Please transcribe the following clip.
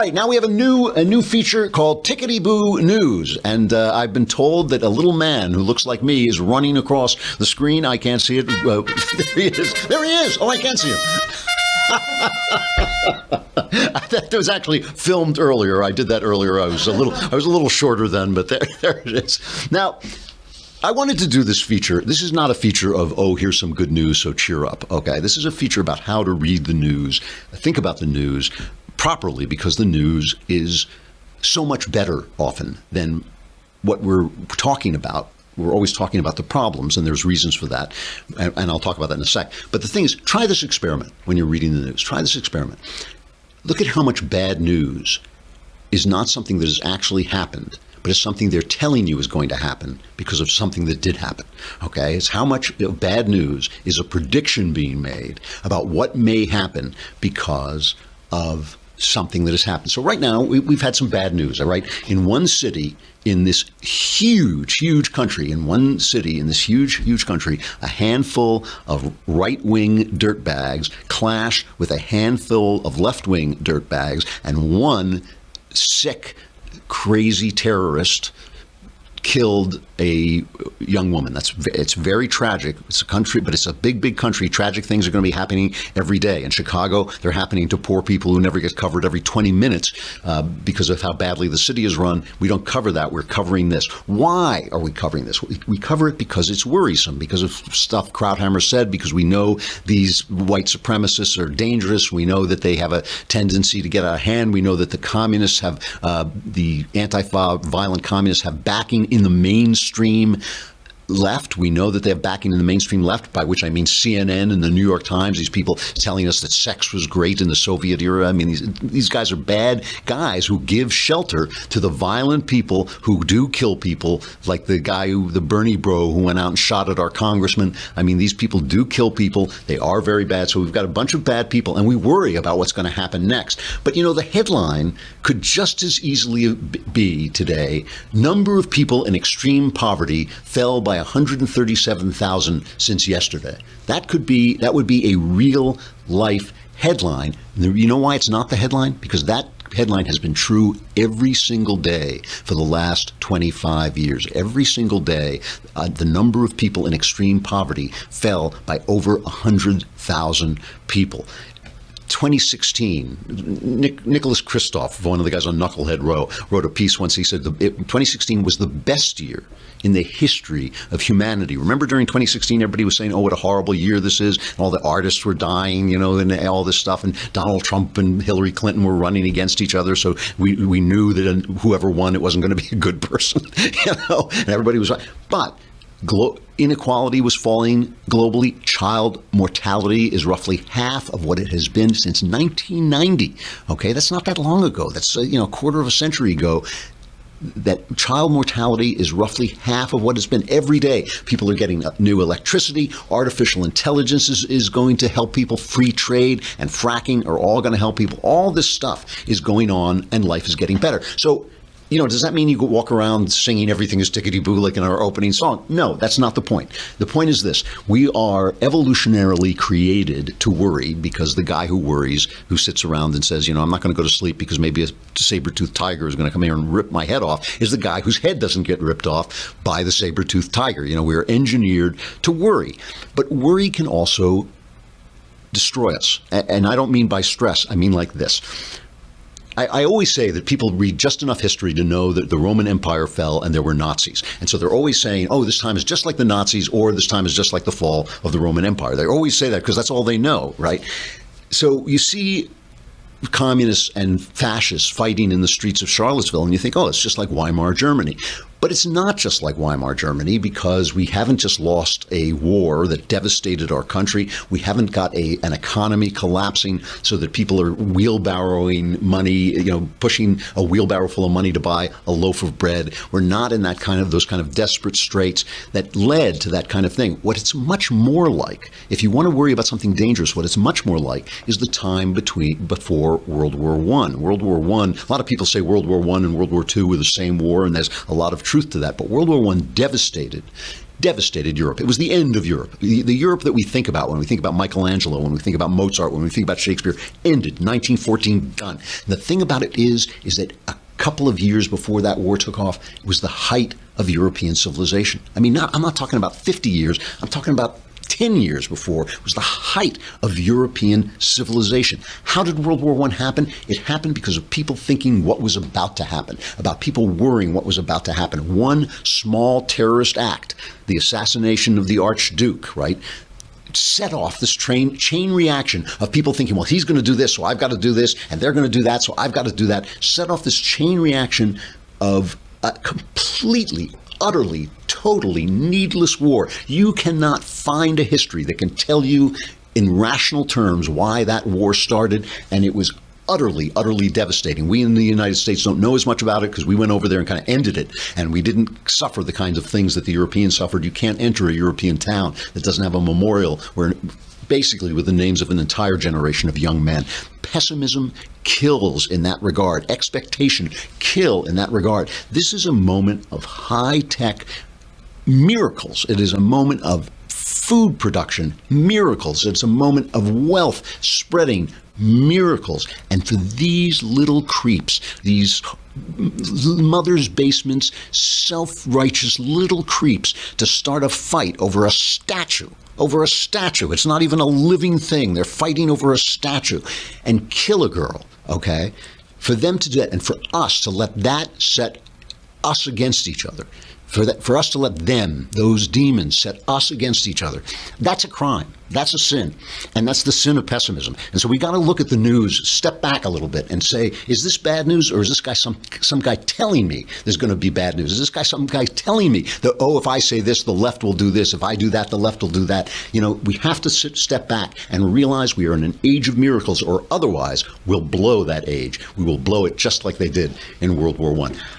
Right, now we have a new feature called Tickety-Boo News, and I've been told that a little man who looks like me is running across the screen. I can't see it. There he is. There he is. Oh, I can see him. That was actually filmed earlier. I did that earlier. I was a little shorter then, but there it is. Now, I wanted to do this feature. This is not a feature of, oh, here's some good news, so cheer up. Okay, this is a feature about how to read the news, think about the news properly, because the news is so much better often than what we're talking about. We're always talking about the problems, and there's reasons for that, and I'll talk about that in a sec. But the thing is, try this experiment when you're reading the news. Try this experiment. Look at how much bad news is not something that has actually happened, but it's something they're telling you is going to happen because of something that did happen. Okay? It's how much bad news is a prediction being made about what may happen because of something that has happened. So right now, we've had some bad news, all right? In one city, in this huge country, in one city, in this huge country, a handful of right-wing dirtbags clash with a handful of left-wing dirtbags, and one sick, crazy terrorist killed a young woman. It's very tragic. It's a country, but it's a big country. Tragic things are going to be happening every day. In Chicago, they're happening to poor people who never get covered every 20 minutes because of how badly the city is run. We don't cover that. We're covering this. Why are we covering this? We cover it because it's worrisome, because of stuff Krauthammer said, because we know these white supremacists are dangerous. We know that they have a tendency to get out of hand. We know that the communists have, the anti-violent communists have backing in the mainstream left. We know that they have backing in the mainstream left, by which I mean CNN and the New York Times, these people telling us that sex was great in the Soviet era. I mean, these guys are bad guys who give shelter to the violent people who do kill people, like the Bernie bro who went out and shot at our congressman. I mean, these people do kill people. They are very bad. So we've got a bunch of bad people, and we worry about what's going to happen next. But, you know, the headline could just as easily be today, number of people in extreme poverty fell by 137,000 since yesterday. That would be a real life headline. You know why it's not the headline? Because that headline has been true every single day for the last 25 years. Every single day, the number of people in extreme poverty fell by over 100,000 people. 2016, Nicholas Kristof, one of the guys on Knucklehead Row, wrote a piece once. He said 2016 was the best year in the history of humanity. Remember during 2016, everybody was saying, oh, what a horrible year this is. And all the artists were dying, you know, and all this stuff. And Donald Trump and Hillary Clinton were running against each other. So we knew that whoever won, it wasn't going to be a good person, you know, and everybody was right. But inequality was falling globally. Child mortality is roughly half of what it has been since 1990. Okay, that's not that long ago. That's a quarter of a century ago. That child mortality is roughly half of what it's been. Every day, people are getting new electricity. Artificial intelligence is going to help people. Free trade and fracking are all going to help people. All this stuff is going on, and life is getting better. So, does that mean you walk around singing everything is tickety-boo like in our opening song? No, that's not the point. The point is this. We are evolutionarily created to worry, because the guy who worries, who sits around and says, I'm not going to go to sleep because maybe a saber-toothed tiger is going to come here and rip my head off, is the guy whose head doesn't get ripped off by the saber-toothed tiger. We are engineered to worry. But worry can also destroy us. And I don't mean by stress. I mean like this. I always say that people read just enough history to know that the Roman Empire fell and there were Nazis. And so they're always saying, oh, this time is just like the Nazis, or this time is just like the fall of the Roman Empire. They always say that because that's all they know, right? So you see communists and fascists fighting in the streets of Charlottesville, and you think, oh, it's just like Weimar Germany. But it's not just like Weimar Germany, because we haven't just lost a war that devastated our country. We haven't got an economy collapsing so that people are wheelbarrowing money, pushing a wheelbarrow full of money to buy a loaf of bread. We're not in those kind of desperate straits that led to that kind of thing. What it's much more like, if you want to worry about something dangerous, what it's much more like is the time before World War I. World War I, a lot of people say World War I and World War II were the same war, and there's a lot of truth to that. But World War I devastated devastated Europe. It was the end of Europe. The Europe that we think about when we think about Michelangelo, when we think about Mozart, when we think about Shakespeare, ended. 1914, done. And the thing about it is that a couple of years before that war took off, it was the height of European civilization. I mean, I'm not talking about 50 years. I'm talking about 10 years before. It was the height of European civilization. How did World War I happen? It happened because of people thinking what was about to happen, about people worrying what was about to happen. One small terrorist act, the assassination of the Archduke, right, set off this chain reaction of people thinking, well, he's going to do this, so I've got to do this, and they're going to do that, so I've got to do that. Set off this chain reaction of a completely, utterly, totally needless war. You cannot find a history that can tell you in rational terms why that war started, and it was utterly, utterly devastating. We in the United States don't know as much about it because we went over there and kind of ended it, and we didn't suffer the kinds of things that the Europeans suffered. You can't enter a European town that doesn't have a memorial where basically with the names of an entire generation of young men. Pessimism kills in that regard. Expectation kill in that regard. This is a moment of high-tech miracles. It is a moment of food production, miracles. It's a moment of wealth spreading, miracles. And for these little creeps, these mother's basements, self-righteous little creeps, to start a fight over a statue. Over a statue. It's not even a living thing. They're fighting over a statue and kill a girl, okay? For them to do that, and for us to let that set us against each other, for us to let them, those demons, set us against each other, that's a crime. That's a sin. And that's the sin of pessimism. And so we got to look at the news, step back a little bit and say, is this bad news, or is this guy some guy telling me there's going to be bad news? Is this guy some guy telling me that, oh, if I say this, the left will do this. If I do that, the left will do that. You know, we have to step back and realize we are in an age of miracles, or otherwise we'll blow that age. We will blow it just like they did in World War I.